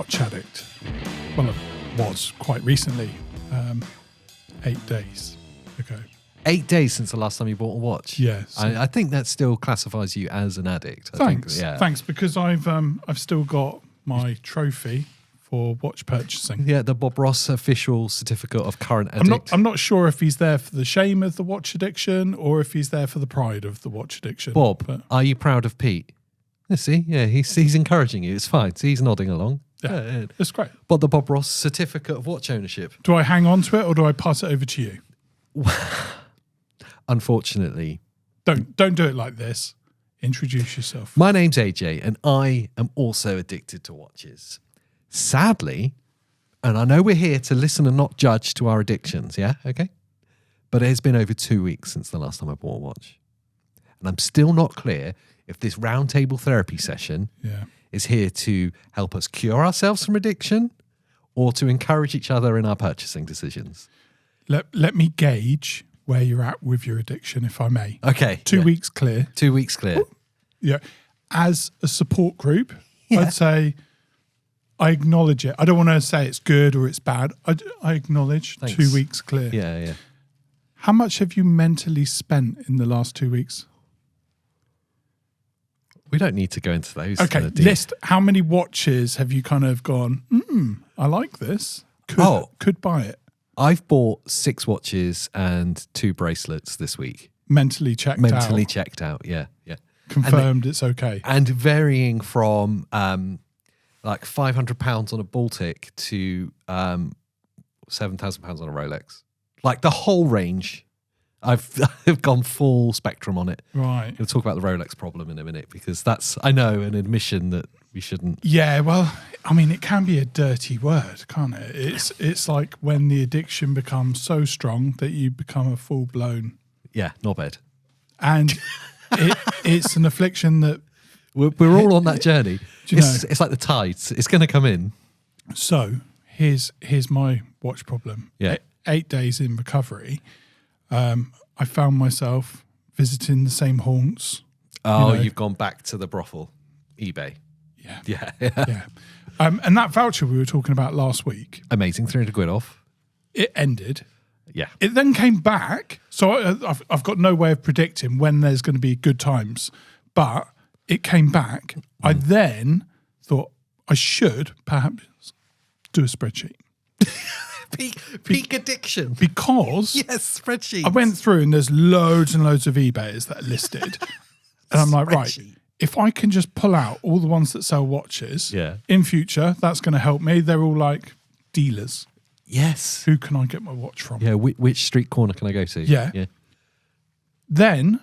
watch addict. Well, I was quite recently, 8 days ago. 8 days since the last time you bought a watch. Yeah, so- I think that still classifies you as an addict. Thanks, because I've still got my trophy for watch purchasing. Yeah, the Bob Ross official certificate of current addict. I'm not sure if he's there for the shame of the watch addiction or if he's there for the pride of the watch addiction. Bob, are you proud of Pete? Yeah, see, yeah, he's encouraging you. It's fine. See, he's nodding along. Yeah, that's great. But the Bob Ross certificate of watch ownership. Do I hang on to it or do I pass it over to you? Unfortunately. Don't do it like this. Introduce yourself. My name's AJ and I am also addicted to watches. Sadly, and I know we're here to listen and not judge to our addictions, yeah? Okay? But it has been over 2 weeks since the last time I bought a watch. And I'm still not clear if this roundtable therapy session is here to help us cure ourselves from addiction or to encourage each other in our purchasing decisions. Let me gauge where you're at with your addiction, if I may. Okay. 2 weeks clear. 2 weeks clear. Yeah. As a support group, I'd say I acknowledge it. I don't want to say it's good or it's bad. I acknowledge Thanks. 2 weeks clear. Yeah. How much have you mentally spent in the last 2 weeks? We don't need to go into those. Okay, kind of deep. list how many watches have you kind of gone, I like this. Could buy it. I've bought 6 watches and 2 bracelets this week. Mentally checked out. Yeah. Confirmed it's okay. And varying from like £500 on a Baltic to £7,000 on a Rolex. Like the whole range. I've gone full spectrum on it. Right. We'll talk about the Rolex problem in a minute because that's, I know, an admission that we shouldn't. Yeah, well, I mean, it can be a dirty word, can't it? It's like when the addiction becomes so strong that you become a full-blown... Yeah, not bad. And it's an affliction that... We're all on that journey. Do you know? It's like the tides. It's going to come in. So here's my watch problem. Yeah. 8 days in recovery, I found myself visiting the same haunts. Oh, you've gone back to the brothel, eBay. Yeah. Yeah. And that voucher we were talking about last week, Amazing, 300 quid off. it ended. Yeah. It then came back. So I've got no way of predicting when there's going to be good times, but it came back. I then thought I should perhaps do a spreadsheet. Peak addiction. Because Yes, spreadsheets. I went through and there's loads and loads of eBayers that are listed. And I'm like, right, Spreadsheet. if I can just pull out all the ones that sell watches Yeah. in future, that's going to help me. They're all like dealers. Yes. Who can I get my watch from? Yeah, which street corner can I go to? Yeah. Then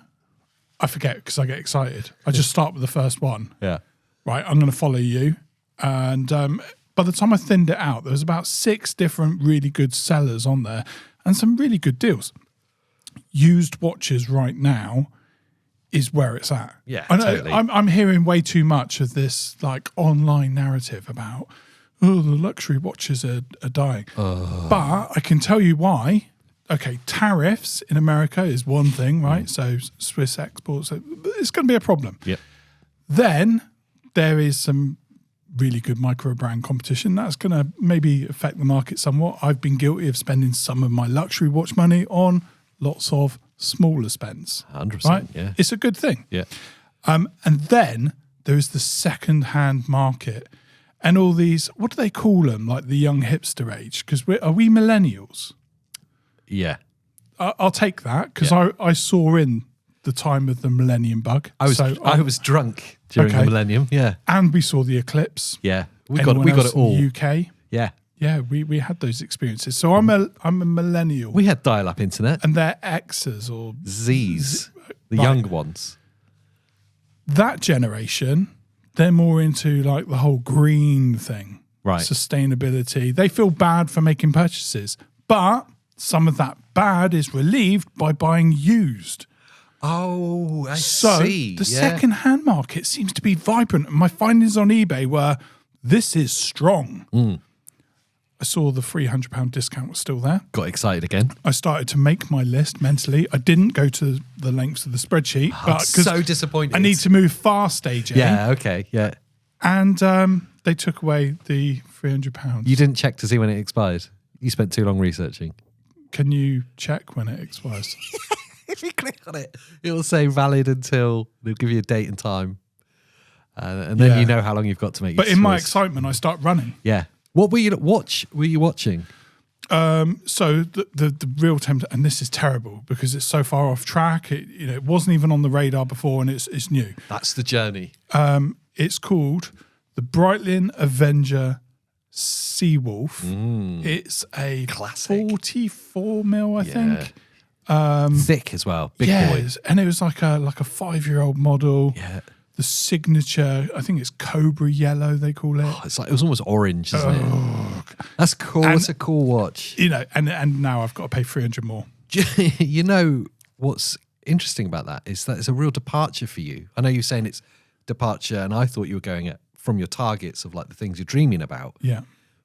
I forget because I get excited. I just start with the first one. Yeah. Right, I'm going to follow you. And by the time I thinned it out, there was about 6 different really good sellers on there and some really good deals. Used watches right now is where it's at. Yeah, I know, totally. I'm hearing way too much of this like online narrative about, the luxury watches are dying. But I can tell you why. Okay, tariffs in America is one thing, right? So Swiss exports, it's going to be a problem. Yep. Then there is some really good micro brand competition. That's going to maybe affect the market somewhat. I've been guilty of spending some of my luxury watch money on lots of smaller spends. 100%. Right? Yeah. It's a good thing. Yeah. And then there is the second-hand market and all these, what do they call them? Like the young hipster age? Because are we millennials? Yeah. I'll take that because I saw in the time of the millennium bug. I was drunk during the millennium. Yeah. And we saw the eclipse. Yeah. We Anyone got else it all. in the UK. Yeah. Yeah, we had those experiences. So I'm a millennial. We had dial-up internet. And they're X's or Z's. The Right. young ones. That generation, they're more into like the whole green thing. Right. Sustainability. They feel bad for making purchases. But some of that bad is relieved by buying used. Oh, I So see. the second-hand market seems to be vibrant. And my findings on eBay were, this is strong. I saw the £300 discount was still there. Got excited again. I started to make my list mentally. I didn't go to the lengths of the spreadsheet. I'm so disappointed. I need to move fast, AJ. Yeah, okay, yeah. And they took away the £300. You didn't check to see when it expired. You spent too long researching. Can you check when it expires? If you click on it, it will say valid until they'll give you a date and time, and then you know how long you've got to make. But in my excitement, I start running. Yeah. What were you watching? So the real tempter, and this is terrible because it's so far off track. It wasn't even on the radar before, and it's new. That's the journey. It's called the Breitling Avenger Seawolf. It's a Classic. 44 mil, I think. Thick as well. Big boy. And it was like a 5-year-old model. Yeah. The signature, I think it's Cobra Yellow, they call it. It was almost orange, isn't it? That's cool. It's a cool watch. And now I've got to pay 300 more. You know what's interesting about that is that it's a real departure for you. I know you're saying it's departure, and I thought you were going from your targets of like the things you're dreaming about. Yeah.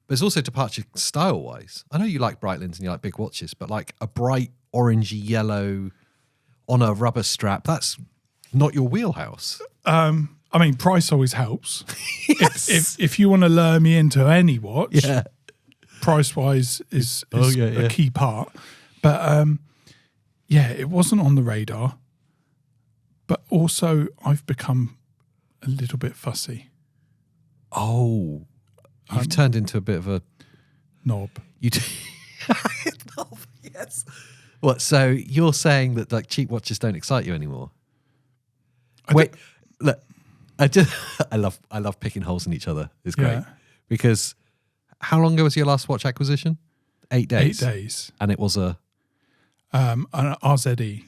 But it's also departure style-wise. I know you like Breitlings and you like big watches, but like a bright orangey yellow on a rubber strap, that's not your wheelhouse. I mean, price always helps. Yes. If you want to lure me into any watch, Yeah. price-wise is a key part. But it wasn't on the radar. But also, I've become a little bit fussy. Oh, you've turned into a bit of a knob. You do. Knob, yes. What? So you're saying that like cheap watches don't excite you anymore? Look, I love picking holes in each other. It's great because how long ago was your last watch acquisition? 8 days. 8 days, and it was an RZE.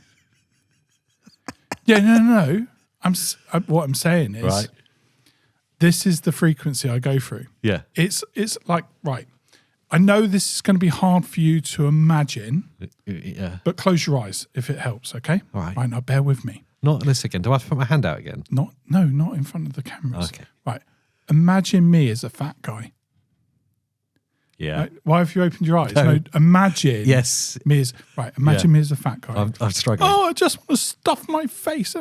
No. What I'm saying is, right. This is the frequency I go through. Yeah, it's like right. I know this is going to be hard for you to imagine. Yeah, but close your eyes if it helps. Okay. All right. Right now, bear with me. Not this again. Do I have to put my hand out again? Not in front of the cameras. Okay. Right. Imagine me as a fat guy. Yeah. Right? Why have you opened your eyes? No, imagine. Yes. Me as Imagine me as a fat guy. I'm struggling. Oh, I just want to stuff my face.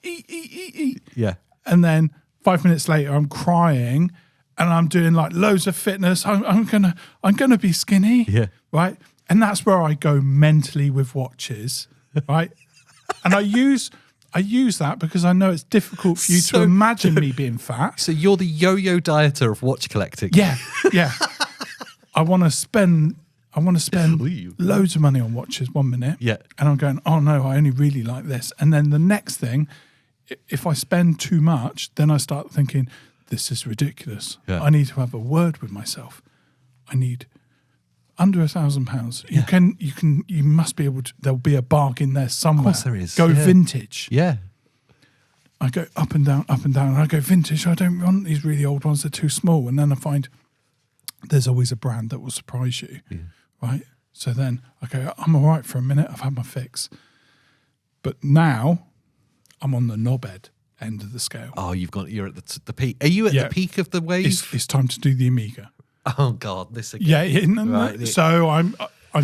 Eat. Yeah. And then 5 minutes later, I'm crying, and I'm doing like loads of fitness. I'm gonna be skinny. Yeah. Right. And that's where I go mentally with watches. Right. And I use that because I know it's difficult for you to imagine me being fat. So you're the yo-yo dieter of watch collecting. Yeah. I want to spend loads of money on watches 1 minute. Yeah. And I'm going, oh no, I only really like this. And then the next thing, if I spend too much, then I start thinking, this is ridiculous. Yeah. I need to have a word with myself. I need under £1,000. Yeah. You must be able to, there'll be a bargain there somewhere. Of course there is. Go vintage. Yeah. I go up and down, and I go vintage. I don't want these really old ones. They're too small. And then I find there's always a brand that will surprise you, right? So then I go, I'm all right for a minute. I've had my fix. But now I'm on the knobhead end of the scale. Oh, you're at the peak. Are you at the peak of the wave? It's time to do the Amiga. Oh God, this again. Yeah. No. Right. So I'm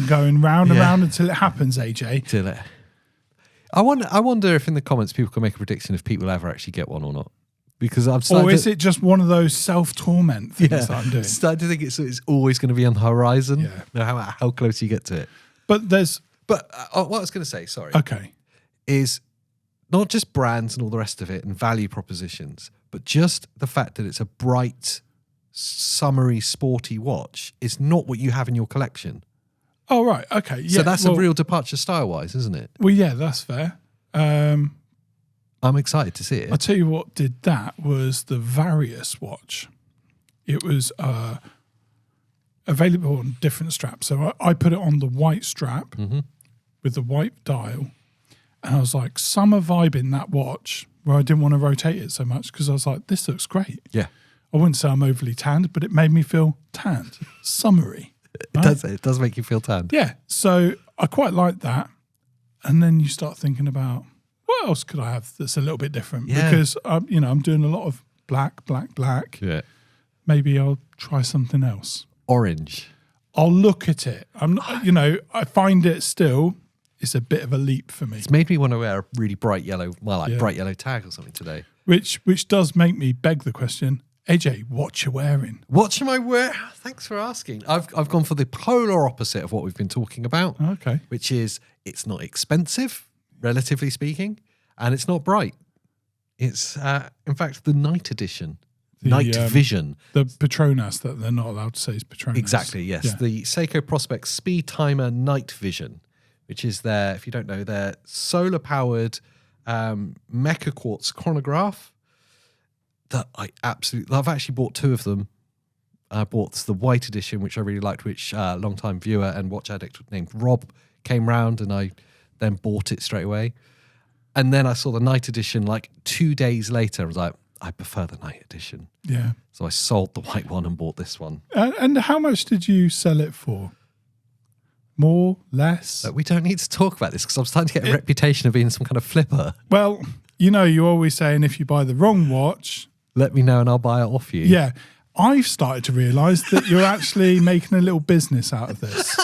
going round and round until it happens, AJ. Till it. I wonder if in the comments people can make a prediction if people ever actually get one or not. Because I've started or is it just one of those self-torment things that I'm doing? Starting to think it's always going to be on the horizon. Yeah. No matter how close you get to it. But what I was going to say, sorry. Okay. Is not just brands and all the rest of it and value propositions, but just the fact that it's a bright, summery, sporty watch is not what you have in your collection. Oh, right. Okay. Yeah. So that's a real departure style-wise, isn't it? Well, yeah, that's fair. I'm excited to see it. I'll tell you what did that was the Various watch. It was available on different straps. So I put it on the white strap with the white dial. And I was like, summer vibe in that watch where I didn't want to rotate it so much because I was like, this looks great. Yeah. I wouldn't say I'm overly tanned, but it made me feel tanned, summery. Right? It does make you feel tanned. Yeah. So I quite like that. And then you start thinking about, what else could I have that's a little bit different? Yeah. Because, I'm doing a lot of black. Yeah. Maybe I'll try something else. Orange. I'll look at it. I'm not, I find it still, it's a bit of a leap for me. It's made me want to wear a really bright yellow, bright yellow tag or something today. Which does make me beg the question, AJ, what you wearing? What am I wearing? Thanks for asking. I've gone for the polar opposite of what we've been talking about. Okay. Which is it's not expensive, relatively speaking, and it's not bright. It's, in fact, the night edition. Night Vision. The Petronas that they're not allowed to say is Petronas. Exactly, yes. Yeah. The Seiko Prospect Speed Timer Night Vision, which is their, if you don't know, their solar-powered mecha quartz chronograph that I've actually bought two of them. I bought the white edition, which I really liked, which a long-time viewer and watch addict named Rob came round, and I then bought it straight away. And then I saw the night edition like 2 days later. I was like, I prefer the night edition. Yeah. So I sold the white one and bought this one. And how much did you sell it for? More? Less? We don't need to talk about this because I'm starting to get a reputation of being some kind of flipper. Well, you know, you're always saying if you buy the wrong watch... Let me know and I'll buy it off you. Yeah. I've started to realise that you're actually making a little business out of this.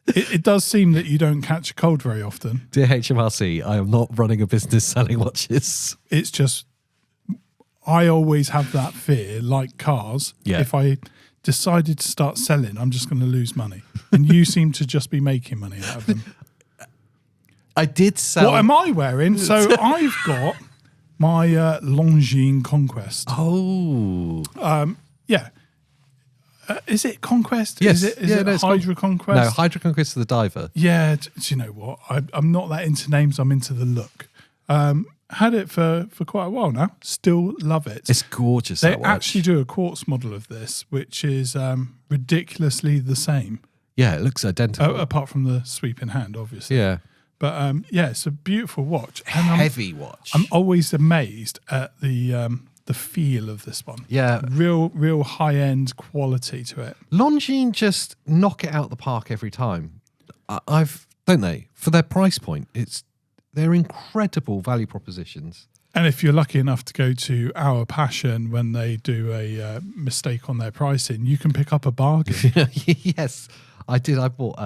It does seem that you don't catch a cold very often. Dear HMRC, I am not running a business selling watches. It's just, I always have that fear, like cars. Yeah. If I decided to start selling, I'm just going to lose money. And you seem to just be making money out of them. I did sell... What am I wearing? So I've got my Longines Conquest. Oh. Yeah. Is it Conquest? Yes. Is it Hydra Conquest? No, Hydra Conquest is the diver. Yeah. Do you know what? I'm not that into names. I'm into the look. Had it for quite a while now. Still love it. It's gorgeous. They actually do a quartz model of this, which is ridiculously the same. Yeah, it looks identical. Apart from the sweeping hand, obviously. Yeah. But yeah, it's a beautiful watch. And Heavy watch. I'm always amazed at the feel of this one. Yeah. Real high-end quality to it. Longines just knock it out the park every time. Don't they? For their price point, they're incredible value propositions. And if you're lucky enough to go to Our Passion when they do a mistake on their pricing, you can pick up a bargain. Yes, I did. I bought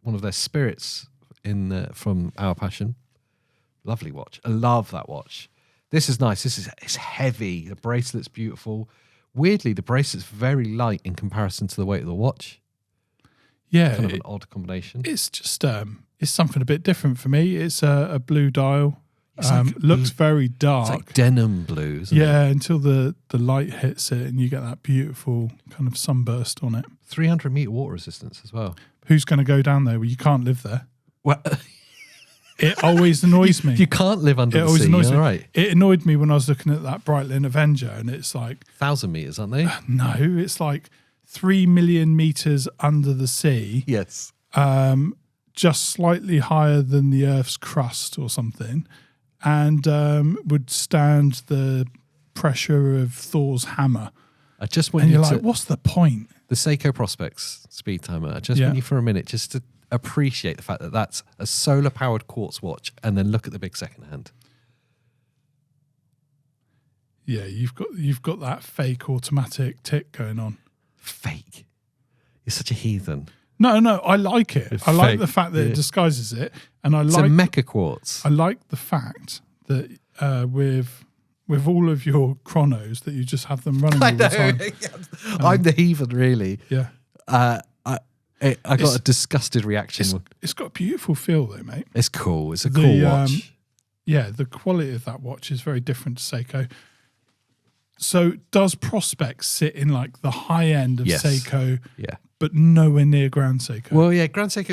one of their spirits from Our Passion. Lovely watch. I love that watch. This is nice. It's heavy. The bracelet's beautiful. Weirdly, the bracelet's very light in comparison to the weight of the watch. Yeah, kind of an odd combination. It's just it's something a bit different for me. It's a blue dial. Looks very dark. It's like denim blue, isn't it? Yeah, until the light hits it and you get that beautiful kind of sunburst on it. 300-meter water resistance as well. Who's going to go down there? Well, you can't live there. Well, it always annoys me. You can't live under it the always sea. Annoys me. Right. It annoyed me when I was looking at that Breitling Avenger, and it's like 1,000 meters, aren't they? No, it's like 3 million meters under the sea. Yes. Just slightly higher than the Earth's crust or something, and would stand the pressure of Thor's hammer. I just want and you you're to, like, what's the point? The Seiko Prospects speed timer. I just want you for a minute just to appreciate the fact that that's a solar-powered quartz watch, and then look at the big second hand. Yeah, you've got that fake automatic tick going on. Fake? You're such a heathen. No, I like it. It's I like fake. the fact that it disguises it, and It's a mecha quartz. I like the fact that with all of your chronos that you just have them running all the time. I'm the heathen, really. Yeah. I got a disgusted reaction. It's got a beautiful feel though, mate. It's cool. It's a cool watch. Yeah, the quality of that watch is very different to Seiko. So does Prospect sit in like the high end of Seiko? Yeah. But nowhere near Grand Seiko. Well, yeah, Grand Seiko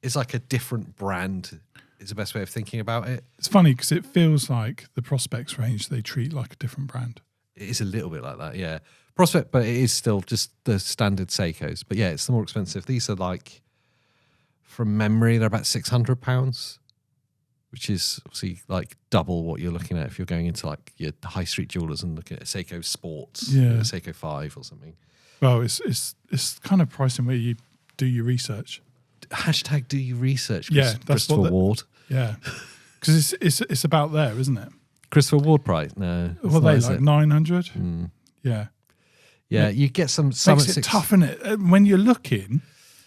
is like a different brand. Is the best way of thinking about it. It's funny because it feels like the Prospects range they treat like a different brand. It is a little bit like that, yeah. Prospect, but it is still just the standard Seikos. But yeah, it's the more expensive. These are like, from memory, they're about £600, which is obviously like double what you're looking at if you're going into like your high street jewelers and looking at Seiko Sports, a Seiko 5 or something. Well, it's kind of pricing where you do your research. Hashtag do your research, that's Christopher Ward. Yeah, because it's about there, isn't it? Christopher Ward price? No. Well, they like 900. Mm. Yeah. Yeah, you get some makes it tough, innit? When you're looking,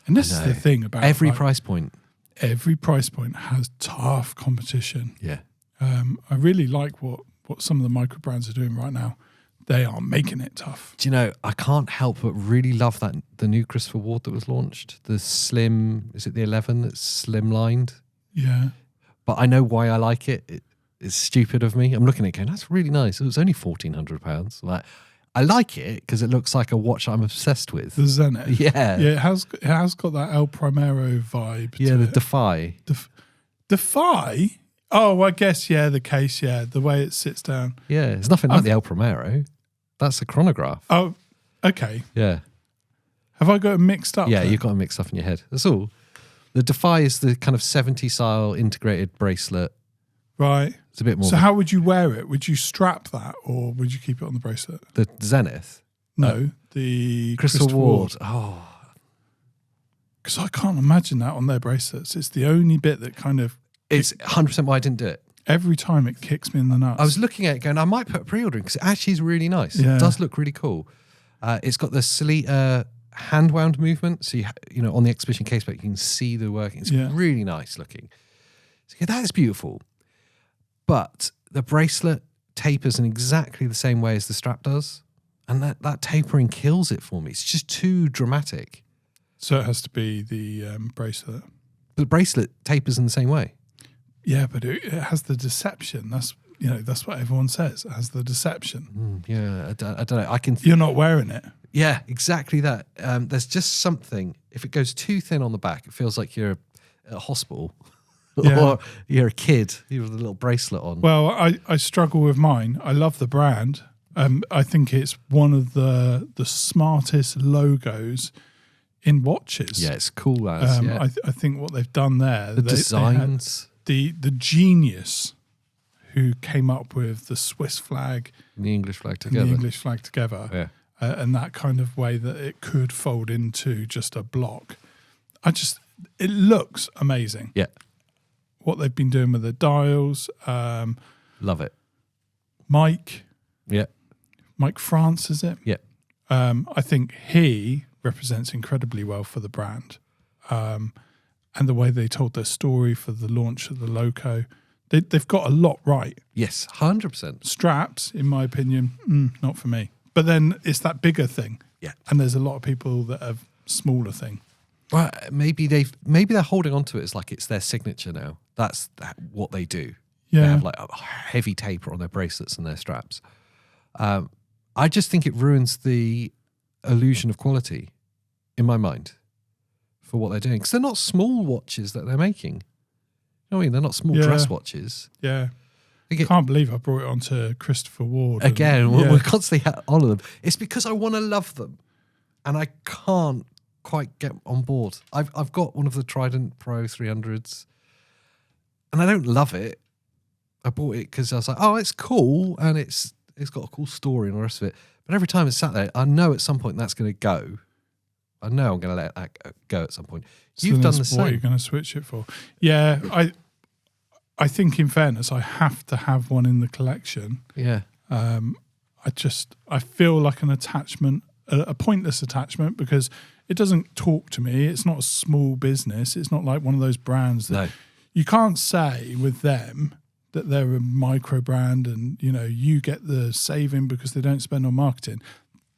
and this is the thing about every price point. Every price point has tough competition. Yeah. I really like what some of the micro brands are doing right now. they are making it tough. Do you know, I can't help but really love the new Christopher Ward that was launched. The slim, is it the 11 that's slimlined? Yeah. But I know why I like it. It's stupid of me. I'm looking at it going, that's really nice. It was only £1,400. Like, I like it because it looks like a watch I'm obsessed with. The Zenith. Yeah. Yeah, it has got that El Primero vibe Yeah, to the it. Defy. Defy? Oh, I guess, yeah, the case, yeah, the way it sits down. Yeah, it's nothing like the El Primero. That's a chronograph. Oh, okay. Yeah. Have I got it mixed up? Yeah, then? you've got it mixed up in your head. That's all. The Defy is the kind of 70s style integrated bracelet. Right. It's a bit more. So how would you wear it? Would you strap that or would you keep it on the bracelet? The Zenith? No, the Crystal Ward. Oh. Because I can't imagine that on their bracelets. It's the only bit that kind of... It's 100% why I didn't do it. Every time it kicks me in the nuts. I was looking at it going, I might put a pre-order in because it actually is really nice. Yeah. It does look really cool. It's got the Solita hand wound movement. So, you know, on the exhibition case, but you can see the working. It's really nice looking. So, yeah, that is beautiful. But the bracelet tapers in exactly the same way as the strap does. And that tapering kills it for me. It's just too dramatic. So it has to be the bracelet. But the bracelet tapers in the same way. Yeah, but it has the deception. That's what everyone says. It has the deception. Yeah, I don't know. You're not wearing it. Yeah, exactly that. There's just something. If it goes too thin on the back, it feels like you're at a hospital. Yeah. Or you're a kid. You have a little bracelet on. Well, I struggle with mine. I love the brand. I think it's one of the smartest logos in watches. Yeah, it's cool as. Yeah. I think what they've done there, The designs. the genius who came up with the Swiss flag And the English flag and together. the English flag together, Yeah. and that kind of way that it could fold into just a block. It looks amazing. Yeah. What they've been doing with the dials. Love it. Mike Yeah. France, is it? Yeah. I think he represents incredibly well for the brand. And the way they told their story for the launch of the Loco. They've got a lot right. Yes, 100%. Straps, in my opinion, not for me. But then it's that bigger thing. Yeah. And there's a lot of people that have smaller thing. Well, maybe they're holding on to it as like it's their signature now. That's what they do. Yeah. They have like a heavy taper on their bracelets and their straps. I just think it ruins the illusion of quality in my mind for what they're doing. Because they're not small watches that they're making. You know what I mean? They're not small dress watches. Yeah. I can't believe I brought it onto Christopher Ward. Again, we're constantly on them. It's because I want to love them. And I can't quite get on board. I've got one of the Trident Pro 300s. And I don't love it. I bought it because I was like, oh, it's cool. And it's got a cool story and all the rest of it. But every time it's sat there, I know at some point that's going to go. I know I'm going to let that go at some point. So You've done the what same. you're going to switch it for. Yeah, I think in fairness, I have to have one in the collection. Yeah. I feel like an attachment, a pointless attachment, because it doesn't talk to me. It's not a small business. It's not like one of those brands that you can't say with them that they're a micro brand and, you get the saving because they don't spend on marketing.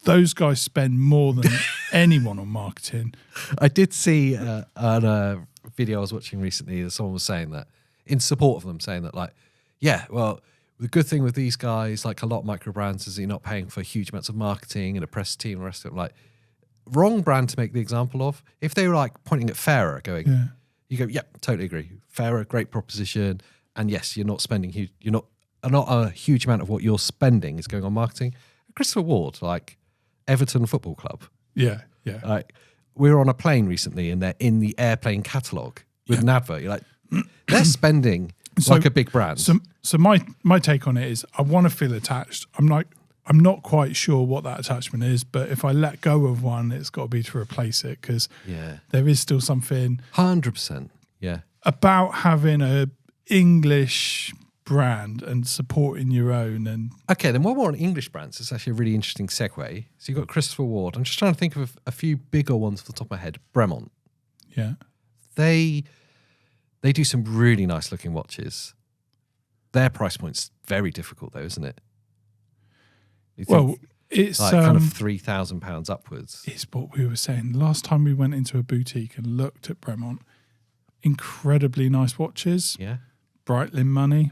Those guys spend more than anyone on marketing. I did see on a video I was watching recently that someone was saying that, in support of them, saying that, like, yeah, well, the good thing with these guys, like a lot of micro brands, is that you're not paying for huge amounts of marketing and a press team and the rest of it. Like, wrong brand to make the example of. If they were like pointing at Fairer going, you go, yep, totally agree. Fairer, great proposition. And yes, you're not spending huge, not a huge amount of what you're spending is going on marketing. Christopher Ward, like Everton Football Club. Yeah, yeah. Like, we were on a plane recently and they're in the airplane catalogue with an advert. You're like, they're spending like a big brand. So my take on it is I want to feel attached. I'm not quite sure what that attachment is, but if I let go of one, it's got to be to replace it, because there is still something 100%. Yeah. about having a English brand and supporting your own. And okay, then while we're on English brands, it's actually a really interesting segue. So you've got Christopher Ward. I'm just trying to think of a few bigger ones off the top of my head. Bremont. Yeah. They do some really nice looking watches. Their price point's very difficult though, isn't it? You think, Well, it's like kind of £3,000 upwards. it's what we were saying. The last time we went into a boutique and looked at Bremont, incredibly nice watches, Yeah. Breitling money.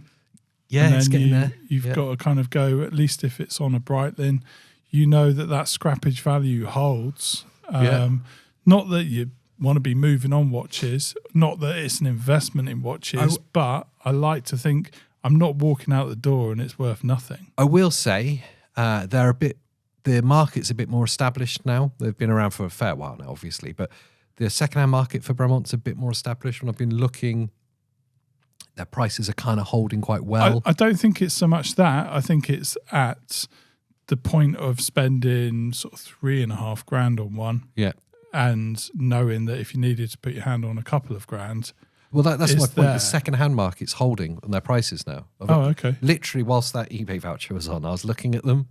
Yeah, And it's then getting there. You've got to kind of go, at least if it's on a Breitling, you know that scrappage value holds. Not that you want to be moving on watches, not that it's an investment in watches, but I like to think I'm not walking out the door and it's worth nothing. I will say the market's a bit more established now. They've been around for a fair while now, obviously, but the second-hand market for Bremont's a bit more established. When I've been looking, their prices are kind of holding quite well. I don't think it's so much that. I think it's at the point of spending sort of $3,500 on one. Yeah. And knowing that if you needed to put your hand on a couple of grand. Well, that's my point. There. The second-hand market's holding on their prices now. Okay. Literally, whilst that eBay voucher was on, I was looking at them.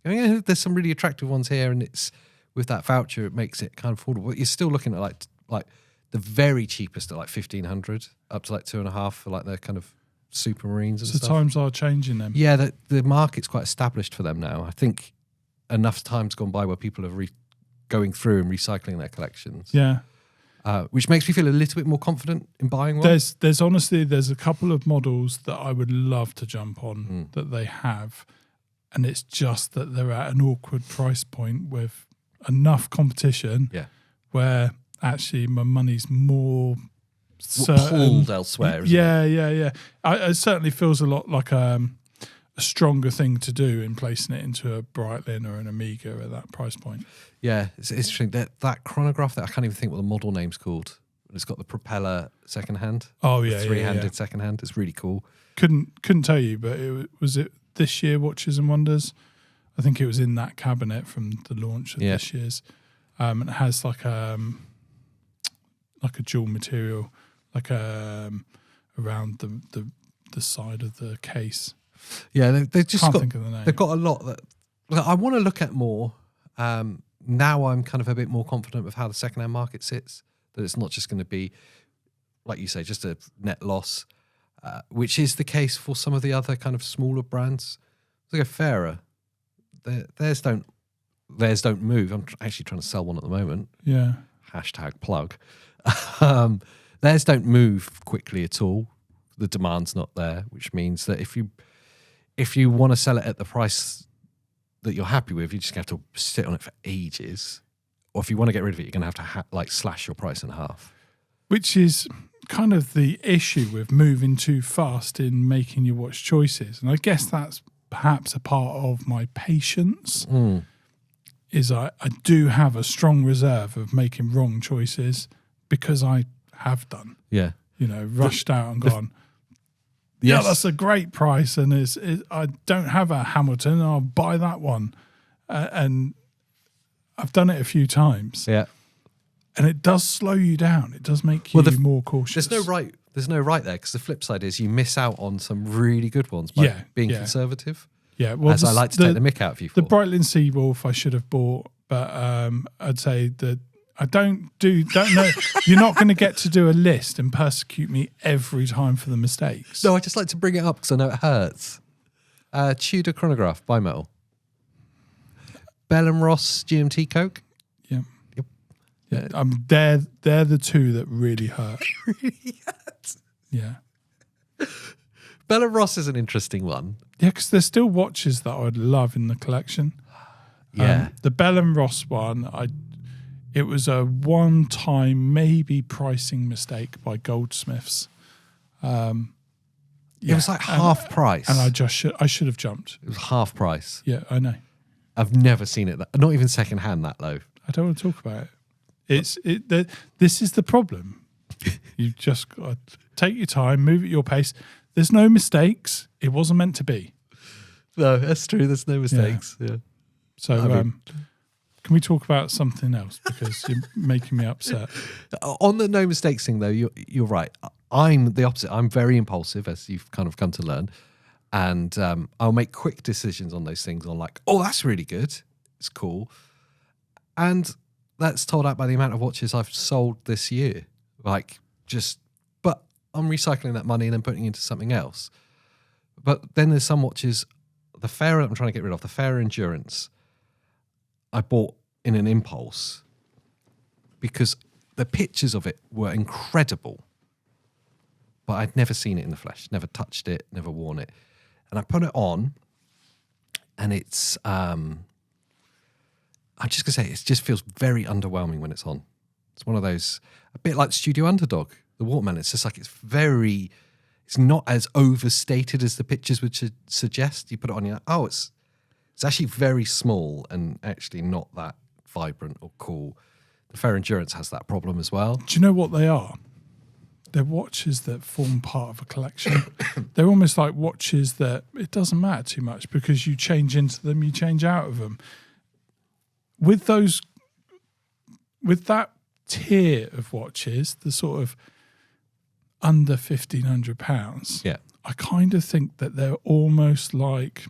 Going, yeah, there's some really attractive ones here, and it's with that voucher, it makes it kind of affordable. You're still looking at like the very cheapest at like 1,500 up to like 2.5 for like their kind of Supermarines and so stuff. times are changing them. Yeah, the market's quite established for them now. I think enough time's gone by where people are going through and recycling their collections. Yeah. Which makes me feel a little bit more confident in buying one. There's honestly, there's a couple of models that I would love to jump on that they have. And it's just that they're at an awkward price point with enough competition where actually my money's more certain. Pulled elsewhere, isn't it? It certainly feels a lot like a stronger thing to do in placing it into a Breitling or an Amiga at that price point. Yeah, it's interesting. That chronograph, that I can't even think what the model name's called. It's got the propeller secondhand. Oh, yeah. Three-handed secondhand. It's really cool. Couldn't tell you, but was it this year, Watches and Wonders? I think it was in that cabinet from the launch of this year's. And it has like a dual material, like around the side of the case. Yeah, they've just Can't think of the name. They've got a lot that I want to look at more. Now I'm kind of a bit more confident with how the secondhand market sits. That it's not just going to be, like you say, just a net loss, which is the case for some of the other kind of smaller brands. Like a Fairer, theirs don't move. I'm actually trying to sell one at the moment. Yeah. #plug. Theirs don't move quickly at all. The demand's not there, which means that if you want to sell it at the price that you're happy with, you're just going to have to sit on it for ages. Or if you want to get rid of it, you're going to have to slash your price in half. Which is kind of the issue with moving too fast in making your watch choices. And I guess that's perhaps a part of my patience. Is I do have a strong reserve of making wrong choices because I have done. Yeah. Rushed out and gone, yeah, that's a great price, and I don't have a Hamilton, I'll buy that one. And I've done it a few times. Yeah. And it does slow you down. It does make you more cautious. There's no right there, because the flip side is you miss out on some really good ones by being conservative. Yeah, well, as I like to take the mick out of you for. The Breitling Seawolf I should have bought, but I'd say that I don't know. You're not going to get to do a list and persecute me every time for the mistakes. No, I just like to bring it up because I know it hurts. Tudor chronograph, bimetal. Bell & Ross GMT Coke. Yeah. Yep. Yeah. They're the two that really hurt. Really hurt. Yeah. Bell & Ross is an interesting one. Yeah, because there's still watches that I would love in the collection. Yeah. The Bell & Ross one, it was a one-time maybe pricing mistake by Goldsmiths. It was like half price. And I should have jumped. It was half price. Yeah, I know. I've never seen it, not even second hand, that low. I don't want to talk about it. This is the problem. You just got to take your time, move at your pace. There's no mistakes. It wasn't meant to be. No, that's true. There's no mistakes. Yeah. So, can we talk about something else? Because you're making me upset. On the no mistakes thing, though, you're right. I'm the opposite. I'm very impulsive, as you've kind of come to learn. And I'll make quick decisions on those things on like, oh, that's really good. It's cool. And that's told out by the amount of watches I've sold this year. But I'm recycling that money and then putting it into something else. But then there's some watches the Fairer I'm trying to get rid of, the Fairer Endurance, I bought in an impulse because the pictures of it were incredible. But I'd never seen it in the flesh, never touched it, never worn it. And I put it on, and it's, I'm just going to say, it just feels very underwhelming when it's on. It's one of those, a bit like Studio Underdog, the Watermelon. It's just like, it's not as overstated as the pictures would suggest. You put it on, you're like, oh, it's actually very small and actually not that vibrant or cool. The Fair Endurance has that problem as well. Do you know what they are? They're watches that form part of a collection. They're almost like watches that it doesn't matter too much because you change into them, you change out of them. With that tier of watches, the sort of under £1,500, yeah, I kind of think that they're almost like,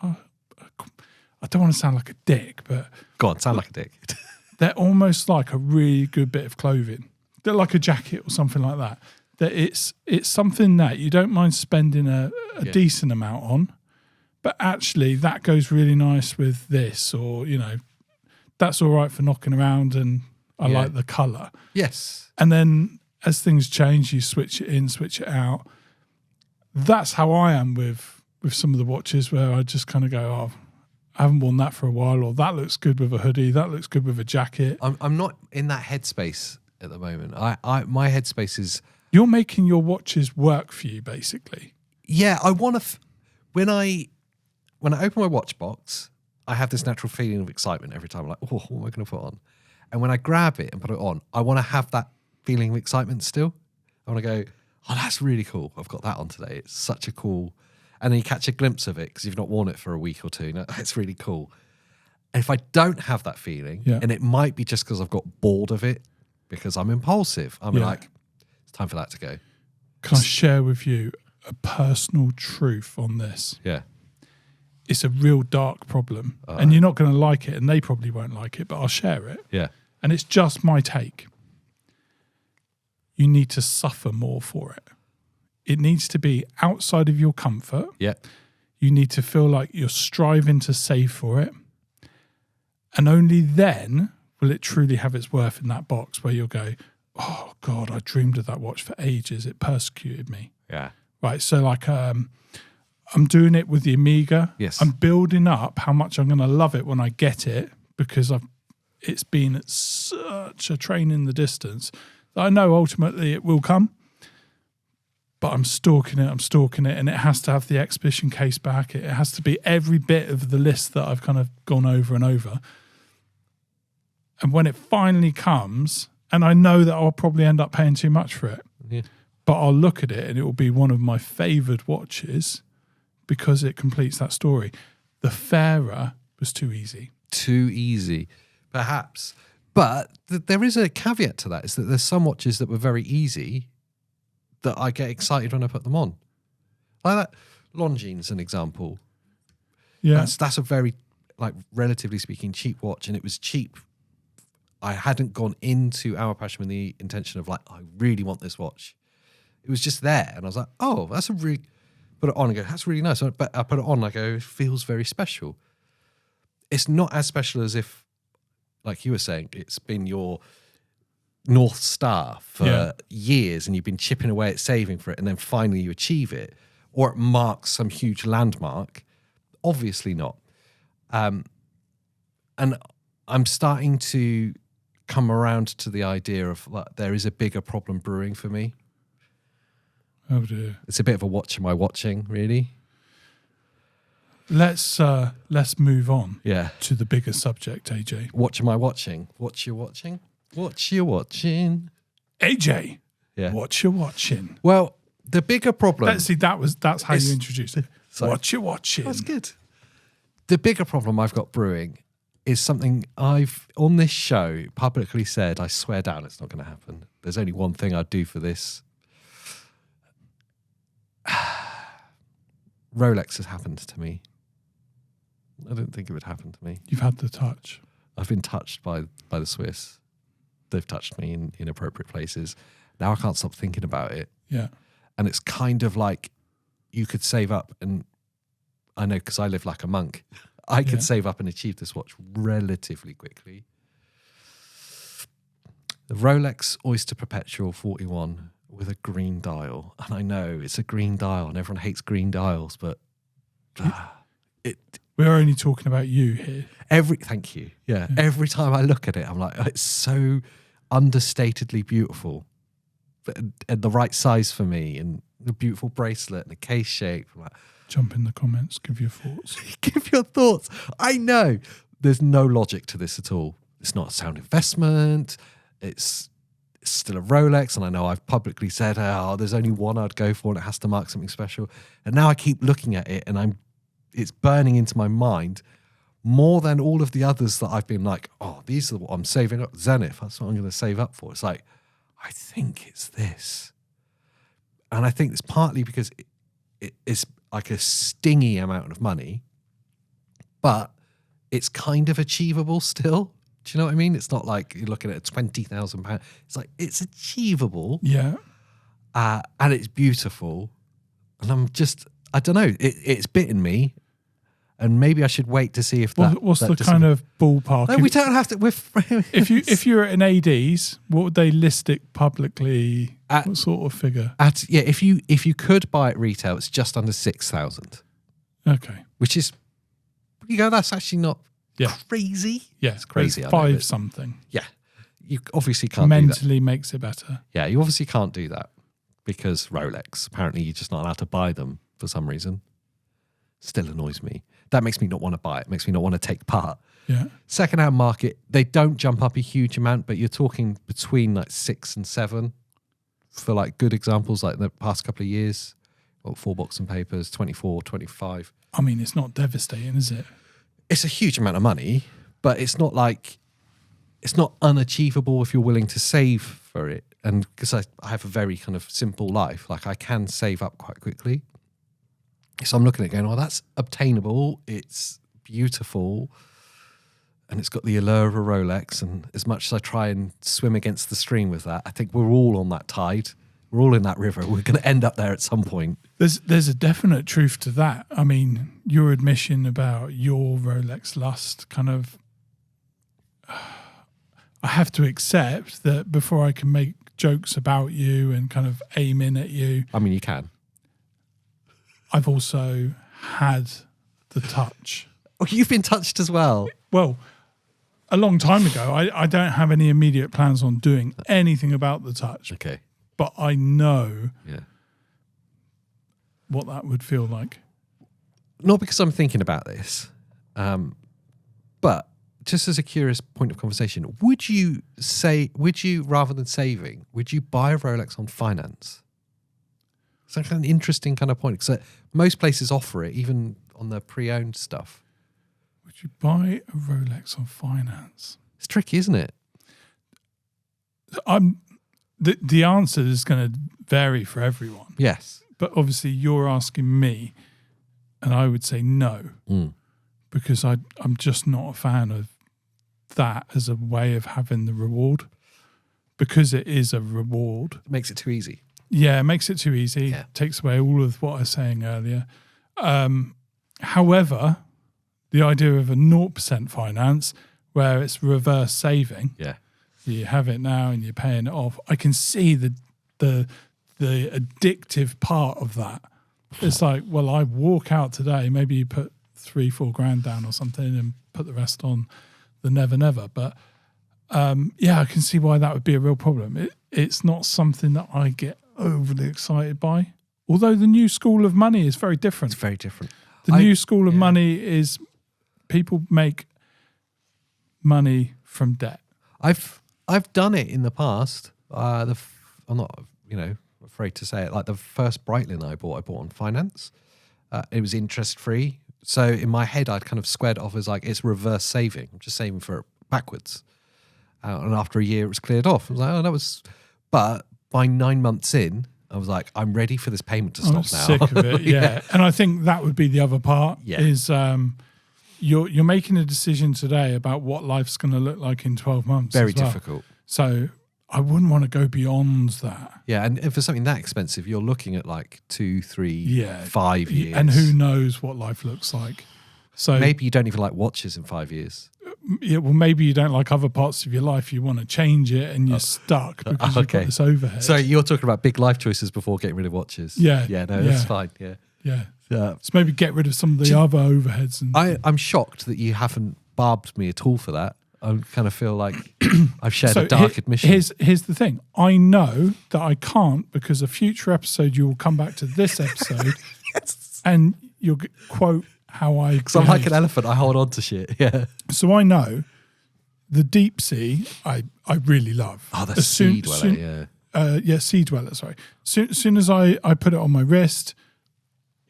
I don't want to sound like a dick, but go on, sound like a dick. they're almost like a really good bit of clothing. They're like a jacket or something like that. That it's something that you don't mind spending a decent amount on, but actually that goes really nice with this, or that's all right for knocking around, and I like the colour. Yes. And then as things change, you switch it in, switch it out. That's how I am with some of the watches, where I just kind of go, oh, I haven't worn that for a while, or that looks good with a hoodie, that looks good with a jacket. I'm not in that headspace at the moment. My headspace is... You're making your watches work for you, basically. Yeah, I want to... When I open my watch box, I have this natural feeling of excitement every time. I'm like, oh, what am I going to put on? And when I grab it and put it on, I want to have that feeling of excitement still. I want to go, oh, that's really cool. I've got that on today. It's such a cool... And then you catch a glimpse of it because you've not worn it for a week or two. It's really cool. And if I don't have that feeling, and it might be just because I've got bored of it, because I'm impulsive, I'm like, it's time for that to go. Can I share with you a personal truth on this? Yeah. It's a real dark problem. And you're not going to like it, and they probably won't like it, but I'll share it. Yeah. And it's just my take. You need to suffer more for it. It needs to be outside of your comfort. Yeah. You need to feel like you're striving to save for it. And only then will it truly have its worth in that box, where you'll go, oh, God, I dreamed of that watch for ages. It persecuted me. Yeah. Right. So like I'm doing it with the Omega. Yes. I'm building up how much I'm going to love it when I get it, because it's been such a train in the distance that I know ultimately it will come. But I'm stalking it, and it has to have the exhibition case back. It has to be every bit of the list that I've kind of gone over and over. And when it finally comes, and I know that I'll probably end up paying too much for it, but I'll look at it and it will be one of my favoured watches because it completes that story. The Fairer was too easy. Too easy, perhaps. But there is a caveat to that, is that there's some watches that were very easy that I get excited when I put them on. Like that Longines, an example. Yeah. That's a very, like, relatively speaking, cheap watch, and it was cheap. I hadn't gone into Our Passion with the intention of, like, I really want this watch. It was just there, and I was like, oh, that's a really... Put it on and go, that's really nice. But I put it on and I go, it feels very special. It's not as special as if, like you were saying, it's been your North Star for years and you've been chipping away at saving for it, and then finally you achieve it, or it marks some huge landmark. Obviously not. And I'm starting to come around to the idea of, like, there is a bigger problem brewing for me. Oh dear. It's a bit of a Watchya Watching, really. Let's move on to the bigger subject, AJ. Watchya Watching. Watchya Watching? Watchya Watching. AJ. Yeah. Watchya Watching. Well, the bigger problem... That's how you introduced it. Watchya Watching. That's good. The bigger problem I've got brewing is something I've, on this show, publicly said, I swear down it's not going to happen. There's only one thing I'd do for this. Rolex has happened to me. I didn't think it would happen to me. You've had the touch. I've been touched by the Swiss. They've touched me in inappropriate places. Now I can't stop thinking about it. Yeah. And it's kind of like you could save up and I know because I live like a monk. I could save up and achieve this watch relatively quickly. The Rolex Oyster Perpetual 41 with a green dial. And I know it's a green dial and everyone hates green dials, but we're only talking about you here. Thank you. Yeah. Every time I look at it, I'm like, it's so understatedly beautiful. And the right size for me, and the beautiful bracelet and the case shape. I'm like, jump in the comments, give your thoughts. Give your thoughts. I know there's no logic to this at all. It's not a sound investment. It's still a Rolex, and I know I've publicly said, oh, there's only one I'd go for and it has to mark something special. And now I keep looking at it and it's burning into my mind more than all of the others that I've been like, oh, these are what I'm saving up. Zenith, that's what I'm going to save up for. It's like, I think it's this. And I think it's partly because it's like a stingy amount of money, but it's kind of achievable still. Do you know what I mean? It's not like you're looking at £20,000. It's like, it's achievable. Yeah. And it's beautiful. And I don't know, it's bitten me. And maybe I should wait to see if that... What's the kind of ballpark? No, we don't have to... If you're at an AD's, what would they list it publicly? What sort of figure? If you could buy it retail, it's just under 6,000. Okay. Which is... that's actually not crazy. Yeah. It's crazy. It's five something. Yeah. You obviously can't Mentally do that. makes it better. Yeah, you obviously can't do that because Rolex, apparently you're just not allowed to buy them for some reason. Still annoys me. That makes me not want to buy it. Makes me not want to take part. Yeah. Second-hand market, they don't jump up a huge amount, but you're talking between like 6 and 7 for like good examples like the past couple of years. Well, 4 Boxing Papers, 24, 25. I mean, it's not devastating, is it? It's a huge amount of money, but it's not like, it's not unachievable if you're willing to save for it. And because I have a very kind of simple life, like I can save up quite quickly. So I'm looking at it going, oh, that's obtainable. It's beautiful. And it's got the allure of a Rolex. And as much as I try and swim against the stream with that, I think we're all on that tide. We're all in that river. We're going to end up there at some point. There's a definite truth to that. I mean, your admission about your Rolex lust kind of... I have to accept that before I can make jokes about you and kind of aim in at you... I mean, you can. I've also had the touch. Oh, you've been touched as well. Well, a long time ago. I don't have any immediate plans on doing anything about the touch. Okay. But I know what that would feel like. Not because I'm thinking about this, but just as a curious point of conversation, would you, rather than saving, would you buy a Rolex on finance? It's like an interesting kind of point because most places offer it, even on the pre-owned stuff. Would you buy a Rolex on finance? It's tricky, isn't it? The answer is going to vary for everyone. Yes. But obviously you're asking me, and I would say no, because I'm just not a fan of that as a way of having the reward, because it is a reward. It makes it too easy. Yeah, it makes it too easy. Yeah. Takes away all of what I was saying earlier. However, the idea of a 0% finance where it's reverse saving, you have it now and you're paying it off. I can see the addictive part of that. It's like, well, I walk out today, maybe you put 3-4 grand down or something and put the rest on the never. But I can see why that would be a real problem. It's not something that I get overly excited by. Although the new school of money is very different. It's very different. The new school of money is people make money from debt. I've done it in the past. I'm not, afraid to say it. Like the first Breitling I bought on finance. It was interest free. So in my head, I'd kind of squared it off as like it's reverse saving. I'm just saving for it backwards. And after a year, it was cleared off. I was like, oh, that was. But by 9 months in, I was like, I'm ready for this payment to stop now. Sick of it, yeah. And I think that would be the other part. Yeah. Is you're making a decision today about what life's going to look like in 12 months. Very difficult. So I wouldn't want to go beyond that. Yeah, and for something that expensive, you're looking at like 2, 3, 5 years. And who knows what life looks like. So maybe you don't even like watches in 5 years. Yeah, well, maybe you don't like other parts of your life. You want to change it, and you're stuck because you've got this overhead. So you're talking about big life choices before getting rid of watches. Yeah, that's fine. Yeah. So maybe get rid of some of the other overheads. And I'm shocked that you haven't barbed me at all for that. I kind of feel like I've shared a dark admission. Here's the thing. I know that I can't, because a future episode you will come back to this episode and you'll quote how I. Because I'm like an elephant. I hold on to shit. Yeah. So I know the deep sea. I really love. Oh, the sea dweller. Sea dweller. Sorry. Soon as I put it on my wrist,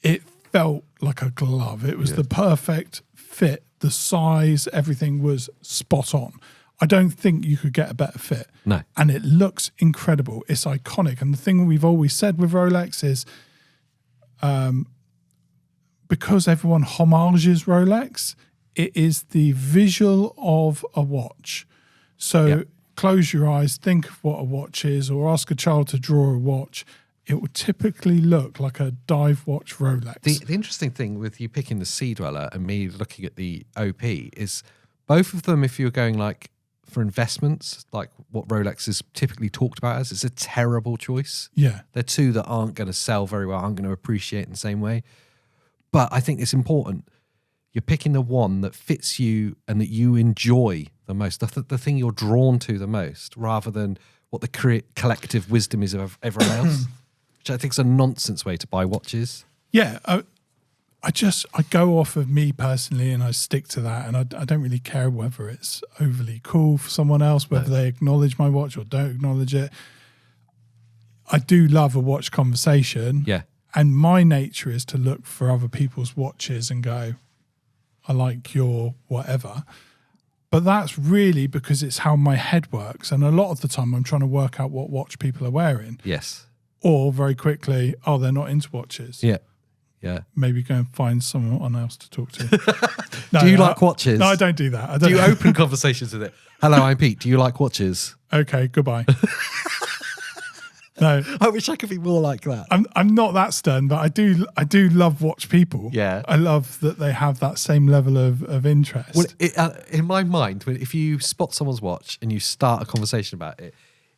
it felt like a glove. It was the perfect fit. The size, everything was spot on. I don't think you could get a better fit. No. And it looks incredible. It's iconic. And the thing we've always said with Rolex is because everyone homages Rolex, it is the visual of a watch. So close your eyes, think of what a watch is, or ask a child to draw a watch. It would typically look like a dive watch Rolex. The interesting thing with you picking the Sea Dweller and me looking at the OP is both of them, if you're going like for investments, like what Rolex is typically talked about as, it's a terrible choice. Yeah. They're two that aren't going to sell very well, aren't going to appreciate in the same way. But I think it's important. You're picking the one that fits you and that you enjoy the most, the thing you're drawn to the most, rather than what the collective wisdom is of everyone else. Which I think is a nonsense way to buy watches. Yeah, I go off of me personally, and I stick to that, and I don't really care whether it's overly cool for someone else, whether they acknowledge my watch or don't acknowledge it. I do love a watch conversation. Yeah. And my nature is to look for other people's watches and go, I like your whatever. But that's really because it's how my head works. And a lot of the time I'm trying to work out what watch people are wearing. Yes. Or very quickly, they're not into watches. Yeah. Maybe go and find someone else to talk to. Do you like watches? No, I don't do that. Do you open conversations with it? Hello, I'm Pete. Do you like watches? Okay, goodbye. No, I wish I could be more like that. I'm not that stern, but I do love watch people. Yeah, I love that they have that same level of interest. Well, in my mind, if you spot someone's watch and you start a conversation about it,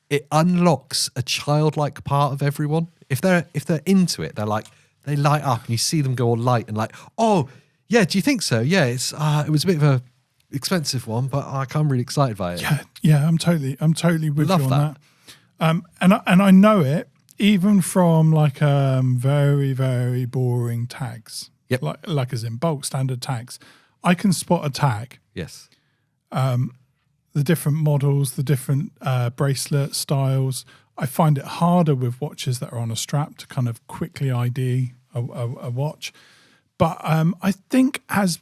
it unlocks a childlike part of everyone. If they're into it, they're like, they light up, and you see them go all light and like, oh yeah, do you think so? Yeah, it was a bit of a expensive one, but I'm really excited by it. Yeah, I'm totally with you on that. And I know it even from like very, very boring tags. Yep. Like as in bulk standard tags. I can spot a tag. Yes. The different models, the different bracelet styles. I find it harder with watches that are on a strap to kind of quickly ID a watch. But I think as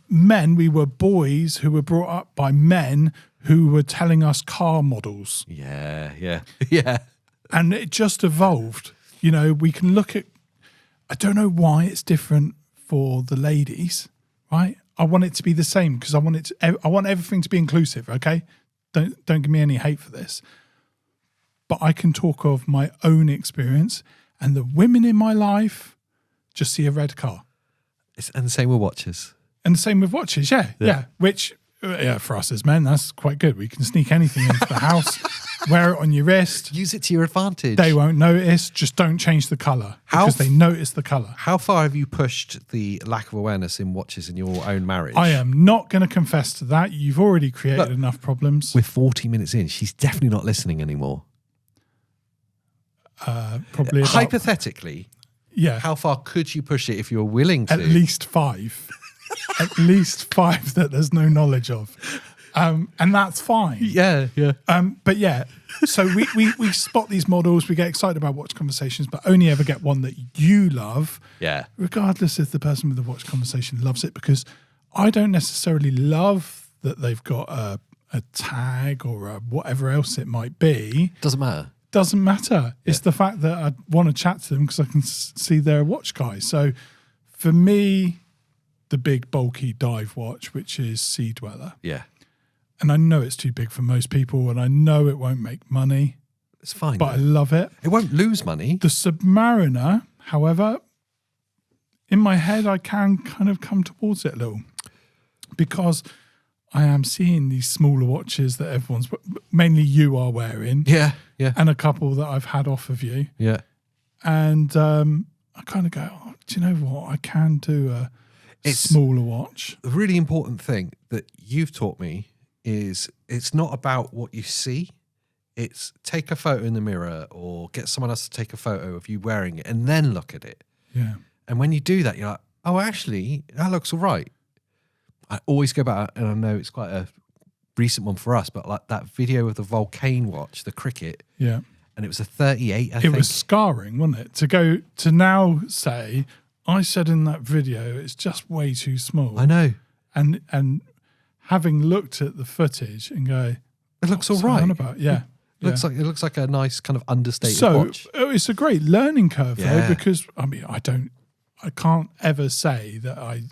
men, we were boys who were brought up by men who were telling us car models. Yeah. And it just evolved. You know, we can look at, I don't know why it's different for the ladies, right? I want it to be the same because I want everything to be inclusive, okay? Don't give me any hate for this. But I can talk of my own experience, and the women in my life just see a red car. And the same with watches. And the same with watches, yeah. Which, for us as men, that's quite good. We can sneak anything into the house, wear it on your wrist. Use it to your advantage. They won't notice. Just don't change the colour because they notice the colour. How far have you pushed the lack of awareness in watches in your own marriage? I am not going to confess to that. You've already created enough problems. We're 40 minutes in. She's definitely not listening anymore. Probably about, hypothetically, yeah. How far could you push it if you were willing to? At least 5. At least 5 that there's no knowledge of. And that's fine. Yeah. But yeah, so we spot these models, we get excited about watch conversations, but only ever get one that you love. Yeah. Regardless if the person with the watch conversation loves it, because I don't necessarily love that they've got a tag or whatever else it might be. Doesn't matter. Doesn't matter. It's the fact that I want to chat to them because I can see they're a watch guy. So for me, the big bulky dive watch, which is Sea Dweller. Yeah. And I know it's too big for most people, and I know it won't make money, It's fine. but I love it. It won't lose money. The Submariner, however, in my head, I can kind of come towards it a little because I am seeing these smaller watches that everyone's, mainly you are wearing, Yeah. and a couple that I've had off of you. Yeah. And I kind of go, oh, do you know what? I can do a smaller watch. The really important thing that you've taught me is it's not about what you see. It's take a photo in the mirror or get someone else to take a photo of you wearing it and then look at it. Yeah. And when you do that, you're like, oh, actually, that looks all right. I always go back, and I know it's quite a recent one for us, but like that video of the Vulcane watch, the cricket, Yeah. and it was a 38, I think. It was scarring, wasn't it? To go to now say, I said in that video, it's just way too small. I know. And having looked at the footage and go, It looks all what's going right. on about? Yeah. It looks like a nice kind of understated So watch. it's a great learning curve though, Yeah. because I mean, I can't ever say that I,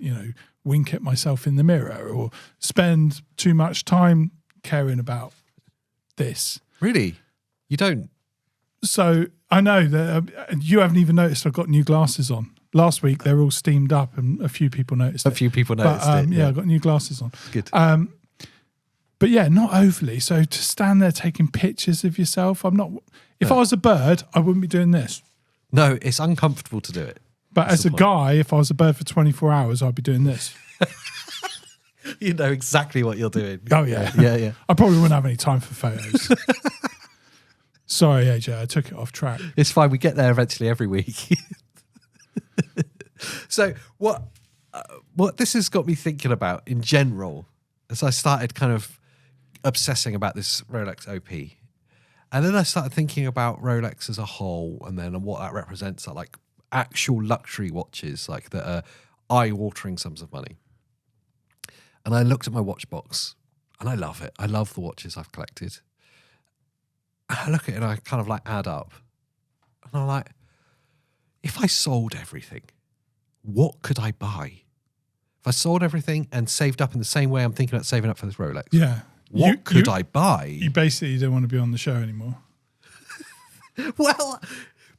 wink at myself in the mirror or spend too much time caring about this. Really? You don't? So I know that you haven't even noticed I've got new glasses on. Last week they were all steamed up, and a few people noticed. A few people noticed it. Yeah, I got new glasses on. Good. But yeah, not overly. So to stand there taking pictures of yourself, I'm not. If I was a bird, I wouldn't be doing this. No, it's uncomfortable to do it. But as a guy, if I was a bird for 24 hours, I'd be doing this. You know exactly what you're doing. Oh yeah, Yeah. I probably wouldn't have any time for photos. Sorry, AJ, I took it off track. It's fine. We get there eventually every week. So what this has got me thinking about in general, as I started kind of obsessing about this Rolex OP, and then I started thinking about Rolex as a whole, and then what that represents, like actual luxury watches, like that are eye-watering sums of money. And I looked at my watch box, and I love it. I love the watches I've collected. And I look at it and I kind of like add up, and I'm like, if I sold everything, what could I buy? If I sold everything and saved up in the same way I'm thinking about saving up for this Rolex, Yeah. what could I buy? You basically don't want to be on the show anymore. Well,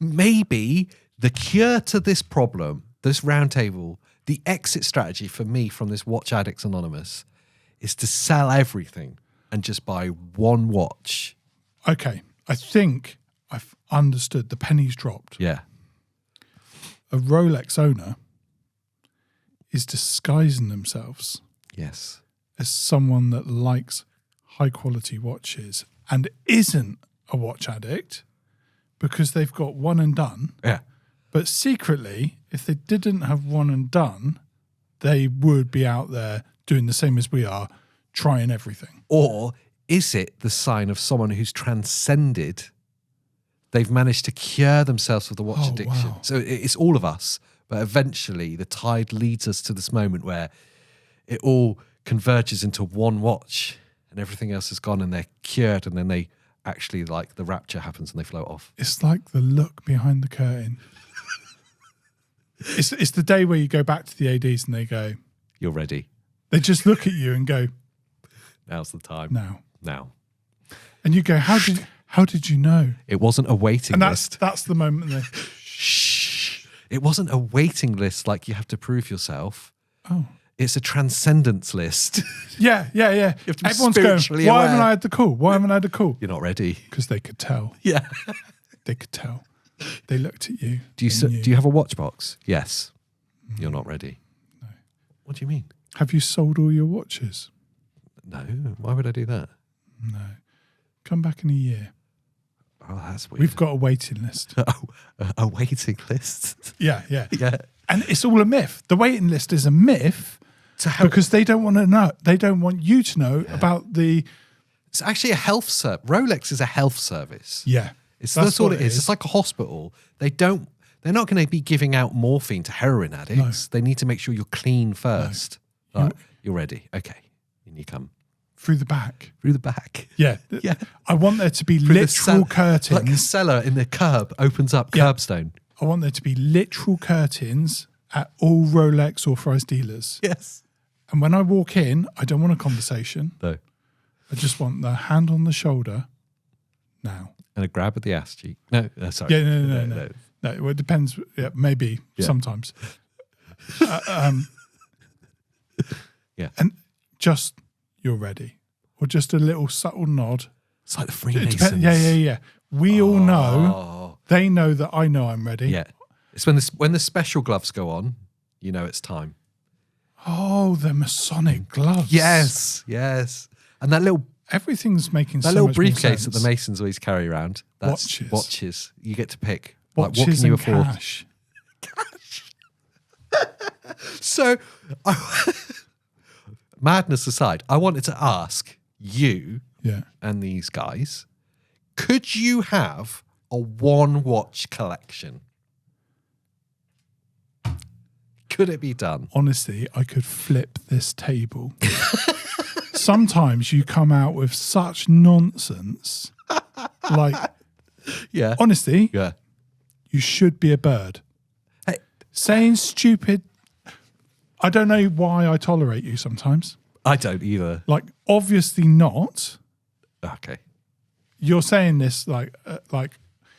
maybe the cure to this problem, this roundtable, the exit strategy for me from this Watch Addicts Anonymous is to sell everything and just buy one watch. Okay, I think I've understood. The penny's dropped. Yeah. A Rolex owner is disguising themselves Yes. as someone that likes high quality watches and isn't a watch addict because they've got one and done. Yeah. But secretly, if they didn't have one and done, they would be out there doing the same as we are, trying everything. Or is it the sign of someone who's transcended? They've managed to cure themselves of the watch addiction. Wow. So it's all of us, but eventually the tide leads us to this moment where it all converges into one watch and everything else is gone and they're cured, and then they actually, like, the rapture happens and they float off. It's like the look behind the curtain. It's the day where you go back to the ADs and they go, You're ready. they just look at you and go, Now's the time. now. And you go, how did you know? It wasn't a waiting And list. that's the moment they, Shh. It wasn't a waiting list like you have to prove yourself. oh. It's a transcendence list. Yeah. have to be Everyone's going, spiritually why aware. haven't I had the call? Why haven't I had the call? You're not ready. Because they could tell. Yeah. They could tell. They looked at you. Do you have a watch box? Yes. You're not ready. No. What do you mean? Have you sold all your watches? No. Why would I do that? No. Come back in a year. Oh, that's weird. We've got a waiting list. a waiting list. Yeah. Yeah. And it's all a myth. The waiting list is a myth To help. because they don't want to know. They don't want you to know about the. It's actually a health service. Rolex is a health service. Yeah. That's all it is. It's like a hospital. They're not going to be giving out morphine to heroin addicts. They need to make sure you're clean first. No. Right, you're ready. Okay. And you come Through the back. through the back. Yeah. Yeah. I want there to be Through the literal curtains. Like a cellar in the curb opens up Yeah. curbstone. I want there to be literal curtains at all Rolex authorized dealers. Yes. And when I walk in, I don't want a conversation. No. I just want the hand on the shoulder now. And a grab at the ass cheek. No, sorry. Yeah, no. Well, it depends. Yeah, maybe sometimes. Yeah. And just, you're ready. Or just a little subtle nod. It's like the Freemasons. Yeah. We all know. They know that I know I'm ready. Yeah. It's when the special gloves go on, you know it's time. Oh, the Masonic gloves. Yes. And that little everything's making that so little much more briefcase sense. that the Masons always carry around. That's watches. You get to pick. Watches like, what can you and afford? cash. So, madness aside, I wanted to ask you and these guys, could you have a one watch collection? Could it be done? Honestly, I could flip this table. Sometimes you come out with such nonsense. Like, honestly, you should be a bird. Hey. Saying stupid. I don't know why I tolerate you sometimes. I don't either. Like, obviously not. Okay. You're saying this like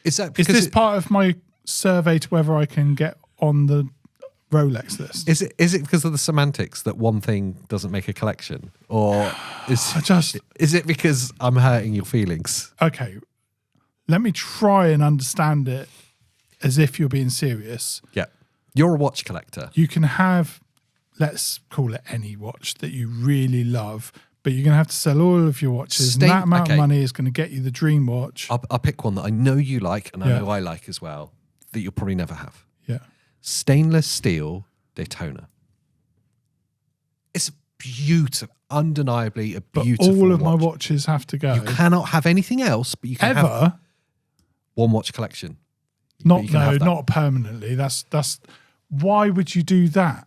is this part of my survey to whether I can get on the Rolex list? Is it because of the semantics that one thing doesn't make a collection, or is it because I'm hurting your feelings? Okay, let me try and understand it as if you're being serious. Yeah, you're a watch collector. You can have, let's call it any watch that you really love, but you're going to have to sell all of your watches. And that amount of money is going to get you the dream watch. I'll pick one that I know you like, and I know I like as well, that you'll probably never have. Yeah. Stainless steel Daytona. It's beautiful, undeniably a beautiful But all of watch. my watches have to go. You cannot have anything else, but you can have one watch collection. Not permanently. That's why would you do that?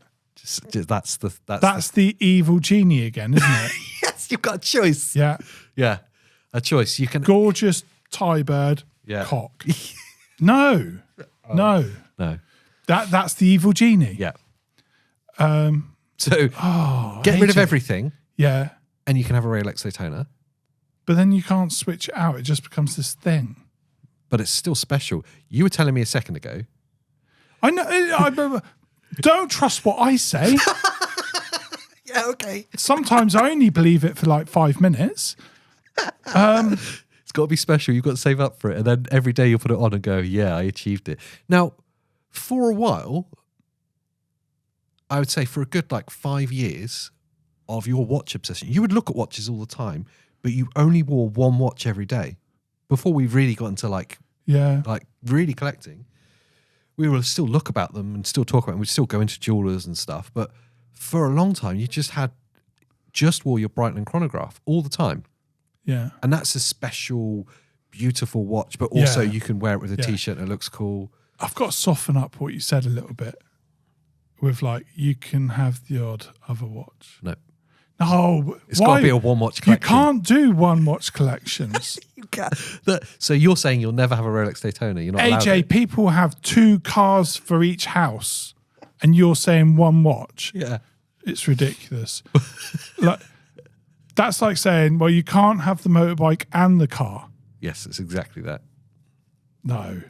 That's the evil genie again, isn't it? Yes, you've got a choice. Yeah. A choice. You can gorgeous tie bird cock. No. That's the evil genie. Yeah. So get rid of everything. Yeah. And you can have a Rolex Daytona. But then you can't switch it out. It just becomes this thing. But it's still special. You were telling me a second ago. I know. Don't trust what I say. Yeah, okay. Sometimes I only believe it for like 5 minutes. It's got to be special. You've got to save up for it. And then every day you'll put it on and go, yeah, I achieved it. Now, for a while, I would say for a good 5 years of your watch obsession, you would look at watches all the time, but you only wore one watch every day. Before we really got into really collecting, we will still look about them and still talk about them. We'd still go into jewelers and stuff. But for a long time, you just wore your Breitling chronograph all the time. Yeah. And that's a special, beautiful watch, but also you can wear it with a T-shirt and it looks cool. I've got to soften up what you said a little bit with you can have the odd other watch. No, it's got to be a one watch collection. You can't do one watch collections. You can. So you're saying you'll never have a Rolex Daytona? You're not allowed AJ, people have 2 cars for each house, and you're saying one watch. Yeah, it's ridiculous. That's like saying, well, you can't have the motorbike and the car. Yes, it's exactly that. No.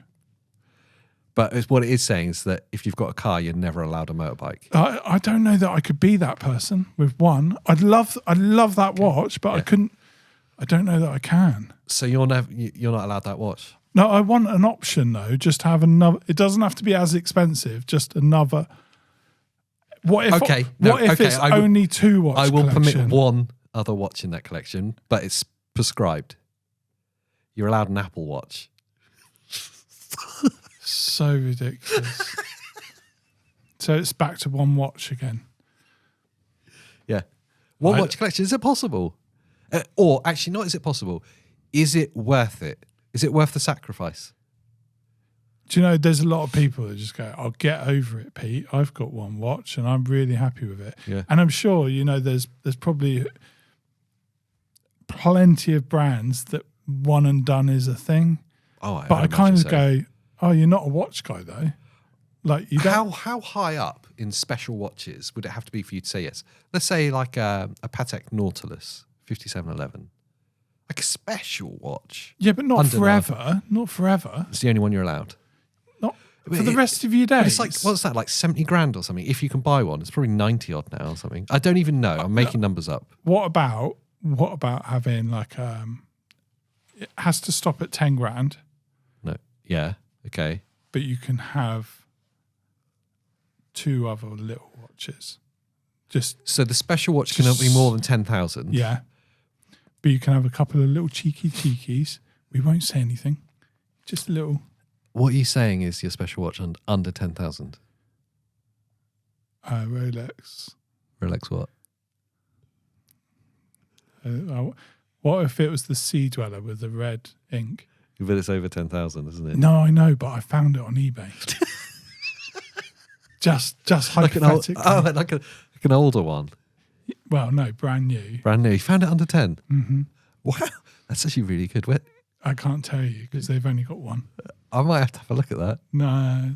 But what it is saying is that if you've got a car, you're never allowed a motorbike. I don't know that I could be that person with one. I'd love that watch, but I couldn't. I don't know that I can. So you're not allowed that watch? No, I want an option though. Just to have another. It doesn't have to be as expensive. Just another. What if? It's only 2 watch? I will collection? permit one other watch in that collection, but it's prescribed. You're allowed an Apple Watch. So ridiculous. So it's back to one watch again. Yeah. One watch collection. Is it possible? Or actually, not is it possible? Is it worth it? Is it worth the sacrifice? Do you know, there's a lot of people that just go, I'll get over it, Pete. I've got one watch and I'm really happy with it. Yeah. And I'm sure, there's probably plenty of brands that one and done is a thing. But I kind of go, oh, you're not a watch guy though. You don't. How high up in special watches would it have to be for you to say yes? Let's say a Patek Nautilus 5711. Like a special watch. Yeah, but not Under forever. Not forever. It's the only one you're allowed. Not for the rest of your days. It's like, what's that, like 70 grand or something? If you can buy one, it's probably 90 odd now or something. I don't even know. I'm making numbers up. What about having like it has to stop at 10 grand, No. Yeah. Okay. but you can have 2 other little watches. Just So the special watch can be more than 10,000. yeah. But you can have a couple of little cheekies. We won't say anything. Just a little. What are you saying is your special watch under 10,000? Rolex. Rolex what? What if it was the Sea Dweller with the red ink? But it's over 10,000, isn't it? No, I know, but I found it on eBay. just hypothetically. Like an older one. Well, no, brand new. Brand new. You found it under 10? Mm-hmm. Wow. That's actually really good. I can't tell you because they've only got one. I might have to have a look at that. No.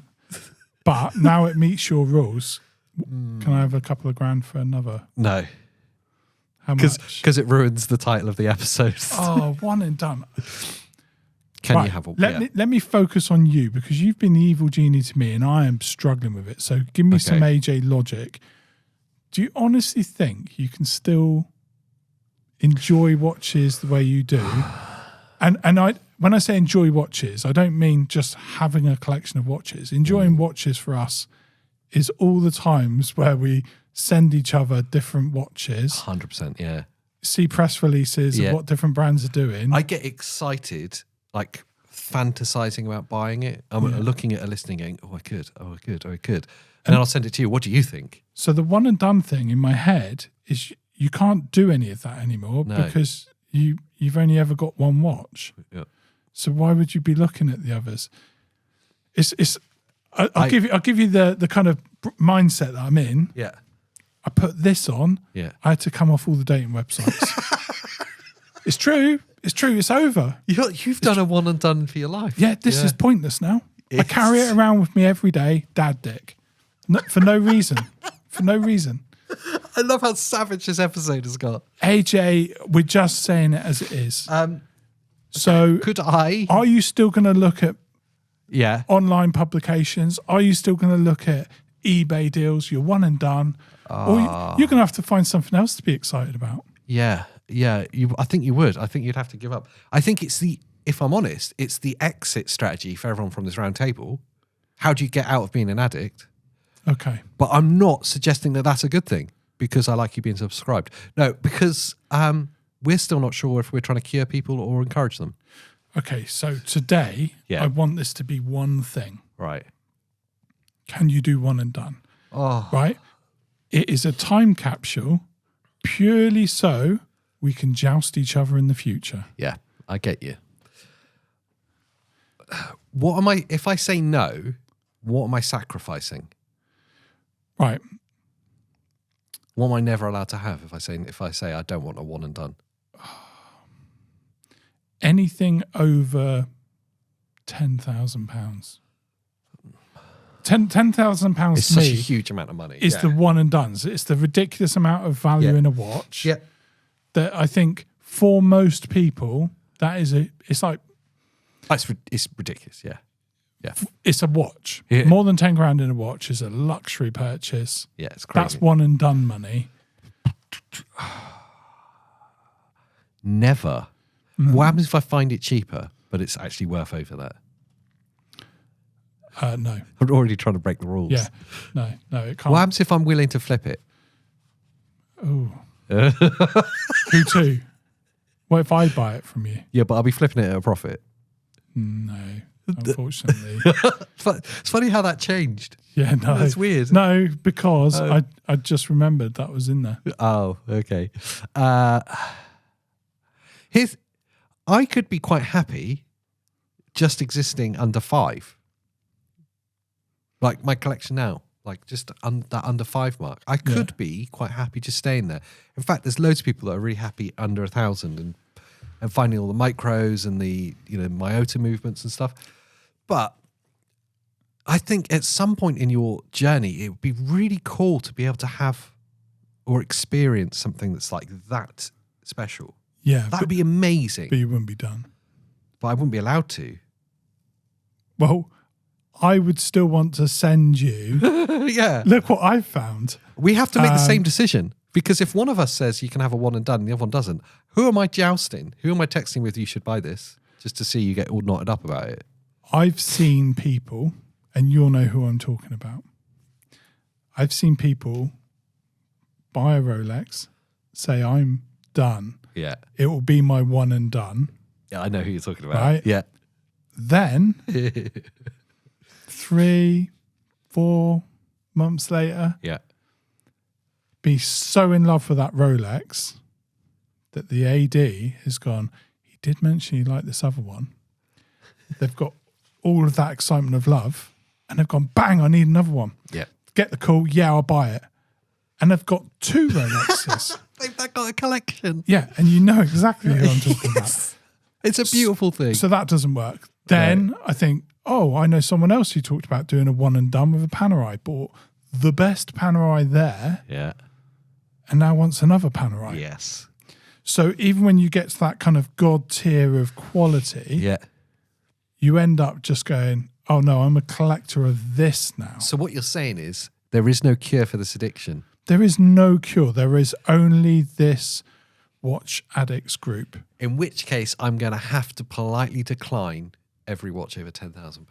But now it meets your rules. Can I have a couple of grand for another? No. How much? Because it ruins the title of the episode. Oh, one and done. Can you have a... Let me focus on you because you've been the evil genie to me and I am struggling with it. So give me some AJ logic. Do you honestly think you can still enjoy watches the way you do? And when I say enjoy watches, I don't mean just having a collection of watches. Enjoying watches for us is all the times where we send each other different watches. 100%, yeah. See press releases of what different brands are doing. I get excited, like fantasizing about buying it. I'm looking at a listing going, oh, I could. And then I'll send it to you. What do you think? So the one and done thing in my head is you can't do any of that anymore because you've only ever got one watch. Yeah. So why would you be looking at the others? I'll give you the kind of mindset that I'm in. Yeah. I put this on. Yeah. I had to come off all the dating websites. It's true. It's over. You've done a one and done for your life. Yeah, this is pointless now. I carry it around with me every day, dad dick. For no reason. For no reason. I love how savage this episode has got. AJ, we're just saying it as it is. So are you still going to look at online publications? Are you still going to look at eBay deals? You're one and done. Or you're going to have to find something else to be excited about. Yeah. I think you would. I think you'd have to give up. I think if I'm honest, it's the exit strategy for everyone from this round table. How do you get out of being an addict? Okay. But I'm not suggesting that that's a good thing because I like you being subscribed. No, because we're still not sure if we're trying to cure people or encourage them. Okay, so today I want this to be one thing. Right. Can you do one and done? Oh. Right? It is a time capsule purely so we can joust each other in the future. Yeah, I get you. If I say no, what am I sacrificing? Right. What am I never allowed to have if I say I don't want a one and done? Anything over £10,000. £10,000 It's to such me a huge amount of money. is the one and dones. It's the ridiculous amount of value in a watch. Yeah. That I think for most people, it's like it's ridiculous. Yeah. Yeah. It's a watch. Yeah. More than 10 grand in a watch is a luxury purchase. Yeah, it's crazy. That's one and done money. Never. What happens if I find it cheaper, but it's actually worth over that? No. I'm already trying to break the rules. Yeah. No, it can't. What happens if I'm willing to flip it? Oh. Who to? What if I buy it from you? Yeah, but I'll be flipping it at a profit. No, unfortunately. It's funny how that changed. Yeah, no. That's weird. No, because I just remembered that was in there. Oh, okay. I could be quite happy just existing under 5. Like my collection now, like just that under 5 mark. I could be quite happy just staying there. In fact, there's loads of people that are really happy under 1,000 and finding all the micros and the myota movements and stuff. But I think at some point in your journey, it would be really cool to be able to have or experience something that's like that special. Yeah. That would be amazing. But you wouldn't be done. But I wouldn't be allowed to. Well, I would still want to send you. Yeah. Look what I've found. We have to make the same decision. Because if one of us says you can have a one and done and the other one doesn't, who am I jousting? Who am I texting with you should buy this? Just to see you get all knotted up about it. I've seen people, and you'll know who I'm talking about. I've seen people buy a Rolex, say I'm done. Yeah. It will be my one and done. Yeah, I know who you're talking about. Right? Yeah. Then 3-4 months later, Yeah. be so in love with that Rolex that the AD has gone, he did mention he liked this other one. They've got all of that excitement of love and they've gone, bang, I need another one. Yeah. Get the call, yeah, I'll buy it. And they've got 2 Rolexes. They've got a collection. Yeah, and you know exactly who I'm talking about. It's a beautiful thing. So that doesn't work. Then I think, oh, I know someone else who talked about doing a one and done with a Panerai. Bought the best Panerai there Yeah. and now wants another Panerai. Yes. So even when you get to that kind of God tier of quality, Yeah. you end up just going, oh no, I'm a collector of this now. So what you're saying is there is no cure for this addiction. There is no cure. There is only this watch addicts group. In which case, I'm going to have to politely decline every watch over £10,000.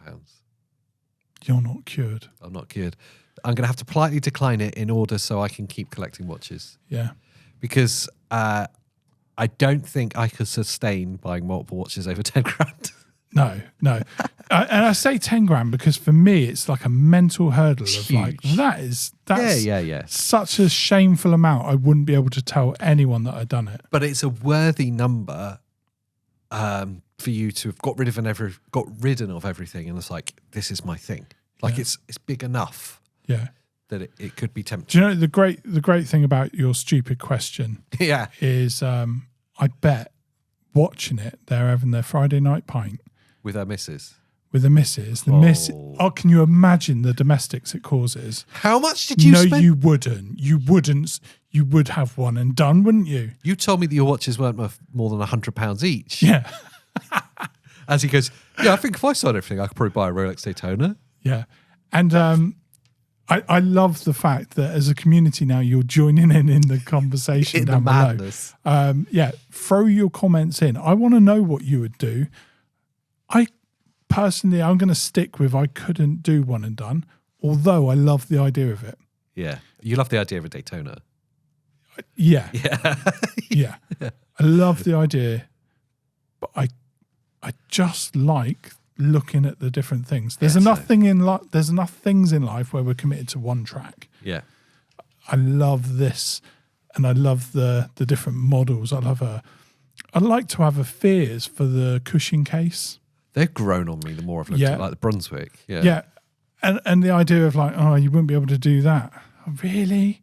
You're not cured. I'm not cured. I'm going to have to politely decline it in order so I can keep collecting watches. Yeah. Because I don't think I could sustain buying multiple watches over 10 grand. No. And I say 10 grand because for me, it's like a mental hurdle of like, that's Yeah. such a shameful amount. I wouldn't be able to tell anyone that I'd done it. But it's a worthy number for you to have got rid of everything. And it's like, this is my thing. Like it's big enough. Yeah. That it could be tempting. Do you know the great thing about your stupid question? Yeah. Is I bet watching it, they're having their Friday night pint With her missus. with the missus. The can you imagine the domestics it causes? How much did you spend? No, you wouldn't. You wouldn't. You would have one and done, wouldn't you? You told me that your watches weren't worth more than £100 each. Yeah. As he goes, yeah, I think if I sold everything, I could probably buy a Rolex Daytona. Yeah. And I love the fact that as a community now, you're joining in the conversation In the down below. madness. Throw your comments in. I want to know what you would do. Personally, I'm going to stick with I couldn't do one and done, although I love the idea of it. Yeah. You love the idea of a Daytona. Yeah. Yeah. Yeah. I love the idea, but I just like looking at the different things. There's enough things in life where we're committed to one track. Yeah. I love this, and I love the different models. I'd like to have a fears for the Cushing case. They've grown on me the more I've looked at, like the Brunswick. Yeah. Yeah. And the idea of like, oh, you wouldn't be able to do that. Oh, really?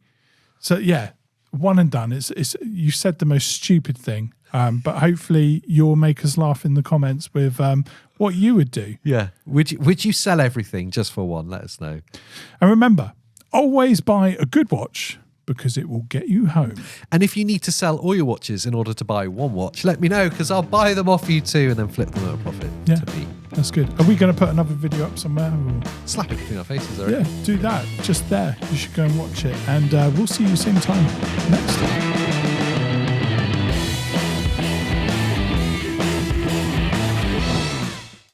So yeah, one and done. It's you said the most stupid thing. But hopefully you'll make us laugh in the comments with what you would do. Yeah. Would you sell everything just for one? Let us know. And remember, always buy a good watch because it will get you home. And if you need to sell all your watches in order to buy one watch, let me know because I'll buy them off you too and then flip them at a profit. Yeah, to me. That's good. Are we going to put another video up somewhere? Or? Slap it between our faces, I reckon. Yeah, do that. Just there. You should go and watch it. And we'll see you same time next time.